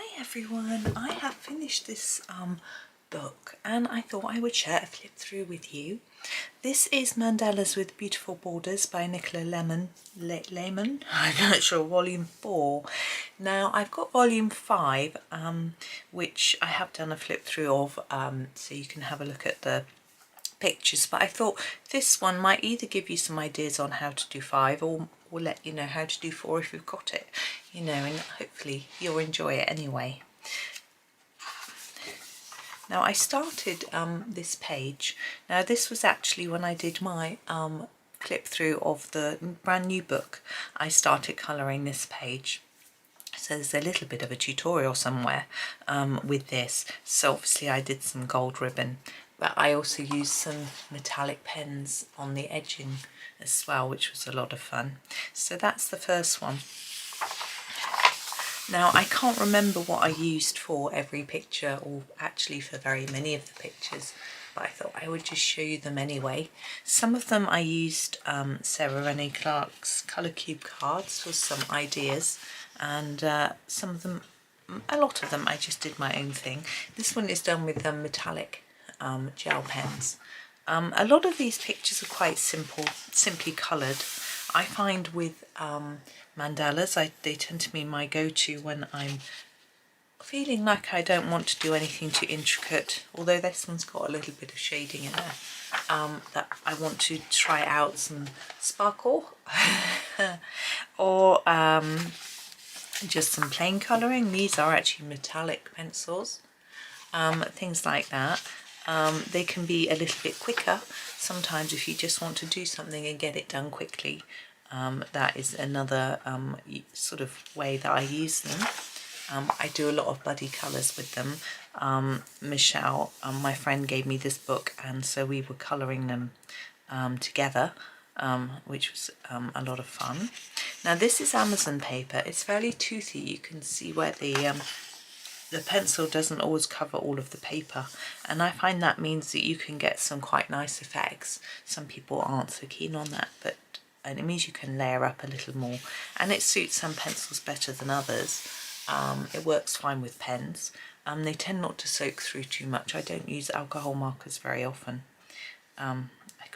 Hi everyone, I have finished this book and I thought I would share a flip through with you. This is Mandalas with Beautiful Borders by Nicola Lehmann. I'm not sure, volume 4. Now I've got volume 5 which I have done a flip through of so you can have a look at the pictures, but I thought this one might either give you some ideas on how to do 5 or let you know how to do 4 if you've got it, you know, and hopefully you'll enjoy it anyway. Now I started this page. Now this was actually when I did my flip through of the brand new book. I started colouring this page. So there's a little bit of a tutorial somewhere with this. So obviously I did some gold ribbon, but I also used some metallic pens on the edging as well, which was a lot of fun. So that's the first one. Now I can't remember what I used for every picture, or actually for very many of the pictures, but I thought I would just show you them anyway. Some of them I used Sarah Renee Clark's colour cube cards for some ideas, and some of them, a lot of them, I just did my own thing. This one is done with metallic gel pens. A lot of these pictures are quite simply coloured. I find with mandalas, they tend to be my go-to when I'm feeling like I don't want to do anything too intricate, although this one's got a little bit of shading in there, that I want to try out some sparkle or just some plain colouring. These are actually metallic pencils, things like that. They can be a little bit quicker sometimes if you just want to do something and get it done quickly. That is another sort of way that I use them. I do a lot of buddy colours with them. Michelle, my friend, gave me this book, and so we were colouring them together, which was a lot of fun. Now this is Amazon paper. It's fairly toothy. You can see where the pencil doesn't always cover all of the paper, and I find that means that you can get some quite nice effects. Some people aren't so keen on that, but and it means you can layer up a little more, and it suits some pencils better than others. It works fine with pens. They tend not to soak through too much. I don't use alcohol markers very often. I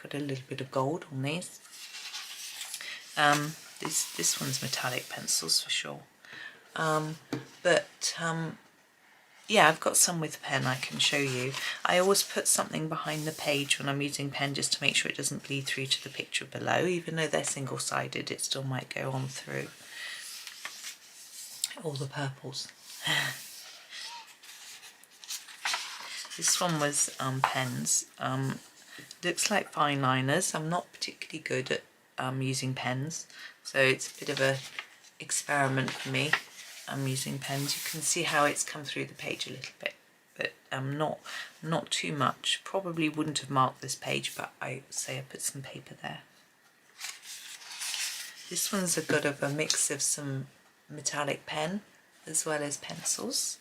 got a little bit of gold on these. This one's metallic pencils for sure. Yeah, I've got some with pen I can show you. I always put something behind the page when I'm using pen just to make sure it doesn't bleed through to the picture below. Even though they're single-sided, it still might go on through. All the purples. This one was pens. Looks like fine liners. I'm not particularly good at using pens, so it's a bit of a experiment for me. I'm using pens. You can see how it's come through the page a little bit, but not too much. Probably wouldn't have marked this page, but I put some paper there. This one's a bit of a mix of some metallic pen as well as pencils.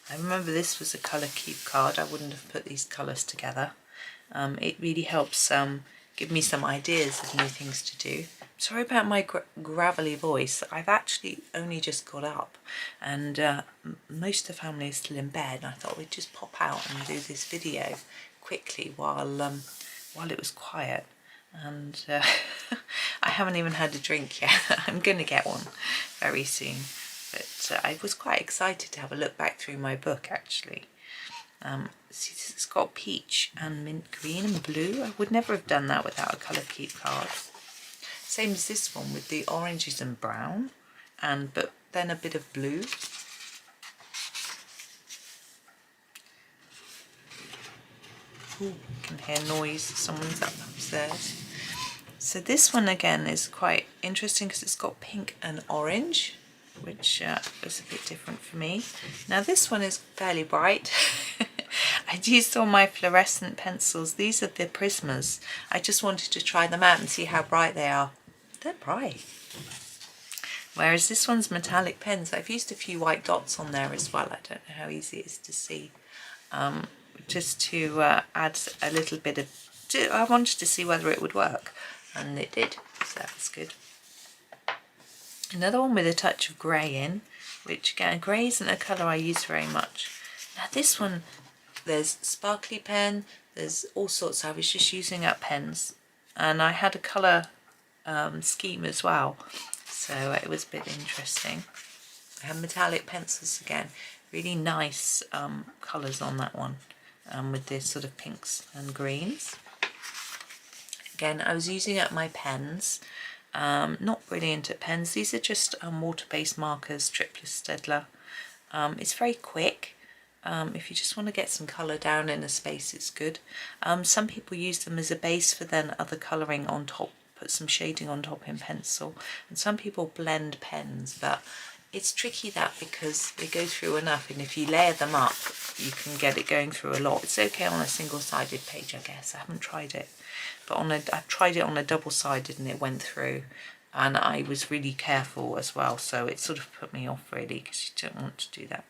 I remember this was a colour cube card. I wouldn't have put these colours together. It really helps give me some ideas of new things to do. Sorry about my gravelly voice. I've actually only just got up, and most of the family is still in bed. I thought we'd just pop out and do this video quickly while it was quiet. And I haven't even had a drink yet. I'm going to get one very soon. But I was quite excited to have a look back through my book actually. See, it's got peach and mint green and blue. I would never have done that without a colour cube card. Same as this one with the oranges and brown, but then a bit of blue. Ooh, you can hear noise. Someone's upstairs. So this one again is quite interesting because it's got pink and orange, which was a bit different for me. Now this one is fairly bright. I used all my fluorescent pencils. These are the Prismas. I just wanted to try them out and see how bright they are. They're bright. Whereas this one's metallic pens. I've used a few white dots on there as well. I don't know how easy it is to see. Just to add a little bit of... I wanted to see whether it would work, and it did, so that was good. Another one with a touch of grey in, which again, grey isn't a colour I use very much. Now this one, there's sparkly pen, there's all sorts. I was just using up pens, and I had a colour scheme as well, so it was a bit interesting. I have metallic pencils again, really nice colours on that one, with this sort of pinks and greens. Again, I was using up my pens. Not brilliant at pens. These are just water-based markers, Tripler Staedtler. It's very quick. If you just want to get some colour down in a space, it's good. Some people use them as a base for then other colouring on top, put some shading on top in pencil. And some people blend pens, but it's tricky that because they go through enough, and if you layer them up, you can get it going through a lot. It's okay on a single-sided page, I guess. I haven't tried it. But I've tried it on a double-sided and it went through, and I was really careful as well, so it sort of put me off really, because you don't want to do that,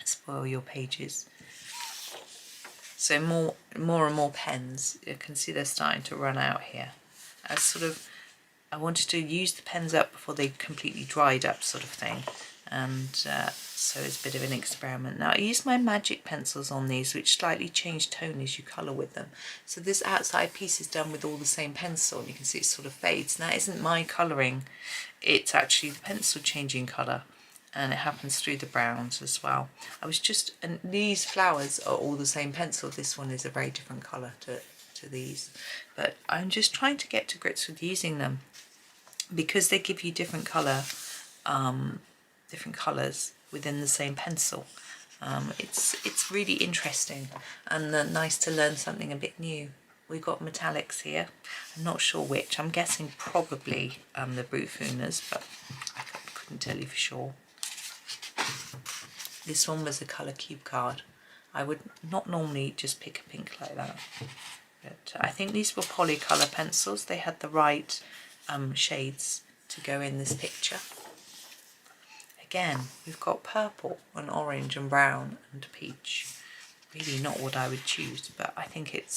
spoil your pages. So more and more pens. You can see they're starting to run out here. I wanted to use the pens up before they completely dried up, sort of thing, and so it's a bit of an experiment. Now I use my magic pencils on these, which slightly change tone as you colour with them. So this outside piece is done with all the same pencil, and you can see it sort of fades. Now it isn't my colouring, it's actually the pencil changing colour, and it happens through the browns as well. And these flowers are all the same pencil. This one is a very different colour to these, but I'm just trying to get to grips with using them, because they give you different colours within the same pencil. It's really interesting and nice to learn something a bit new. We've got metallics here. I'm not sure which. I'm guessing probably the Buchfunas, but I couldn't tell you for sure. This one was a colour cube card. I would not normally just pick a pink like that, but I think these were polycolour pencils. They had the right shades to go in this picture. Again, we've got purple and orange and brown and peach. Really not what I would choose, but I think it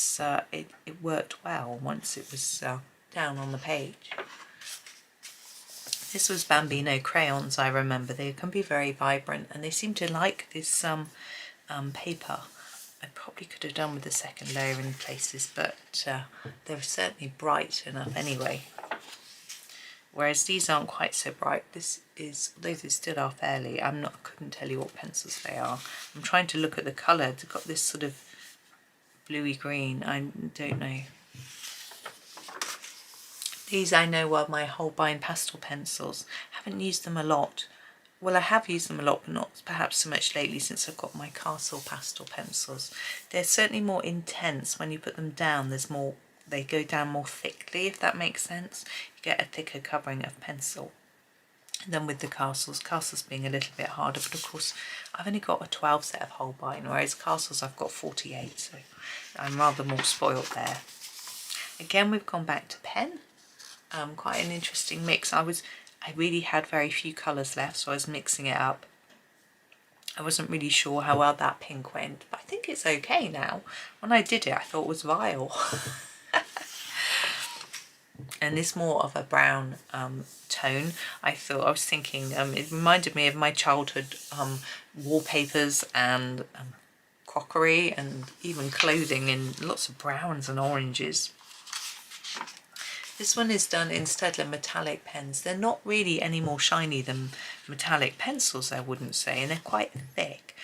worked well once it was down on the page. This was Bambino crayons, I remember. They can be very vibrant, and they seem to like this paper. I probably could have done with the second layer in places, but they were certainly bright enough anyway. Whereas these aren't quite so bright. This is, although they still are fairly, I couldn't tell you what pencils they are. I'm trying to look at the colour. They've got this sort of bluey green. I don't know. These I know are my Holbein pastel pencils. Haven't used them a lot. Well, I have used them a lot, but not perhaps so much lately since I've got my Castle pastel pencils. They're certainly more intense. When you put them down, there's more. They go down more thickly, if that makes sense. You get a thicker covering of pencil. And then with the Castles being a little bit harder, but of course I've only got a 12 set of Holbein, whereas Castles I've got 48, so I'm rather more spoiled there. Again, we've gone back to pen. Quite an interesting mix. I really had very few colours left, so I was mixing it up. I wasn't really sure how well that pink went, but I think it's okay now. When I did it, I thought it was vile. And this more of a brown tone. I was thinking, it reminded me of my childhood wallpapers and crockery, and even clothing in lots of browns and oranges. This one is done in Staedtler metallic pens. They're not really any more shiny than metallic pencils, I wouldn't say, and they're quite thick.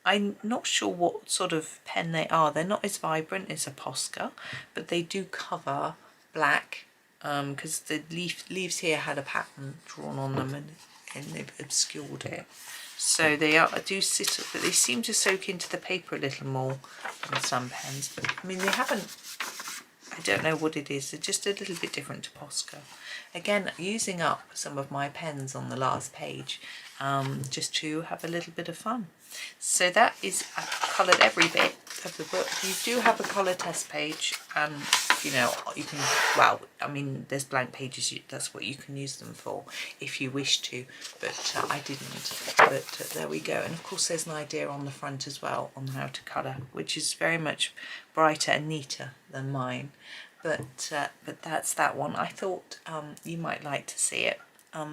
I'm not sure what sort of pen they are. They're not as vibrant as a Posca, but they do cover black, because the leaves here had a pattern drawn on them, and they've obscured it. So they do sit, but they seem to soak into the paper a little more than some pens. But I mean, they haven't. I don't know what it is. They're just a little bit different to Posca. Again, using up some of my pens on the last page, just to have a little bit of fun. So that is, I've coloured every bit of the book. You do have a colour test page, and you know, you can, well, I mean, there's blank pages, that's what you can use them for if you wish to, but I didn't. But there we go. And of course there's an idea on the front as well on how to colour, which is very much brighter and neater than mine. but that's that one. I thought you might like to see it.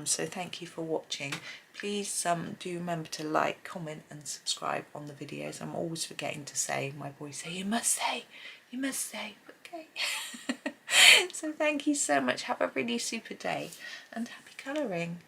So thank you for watching. Please do remember to like, comment and subscribe on the videos. I'm always forgetting to say, my boys say, you must say, okay. So thank you so much. Have a really super day and happy colouring.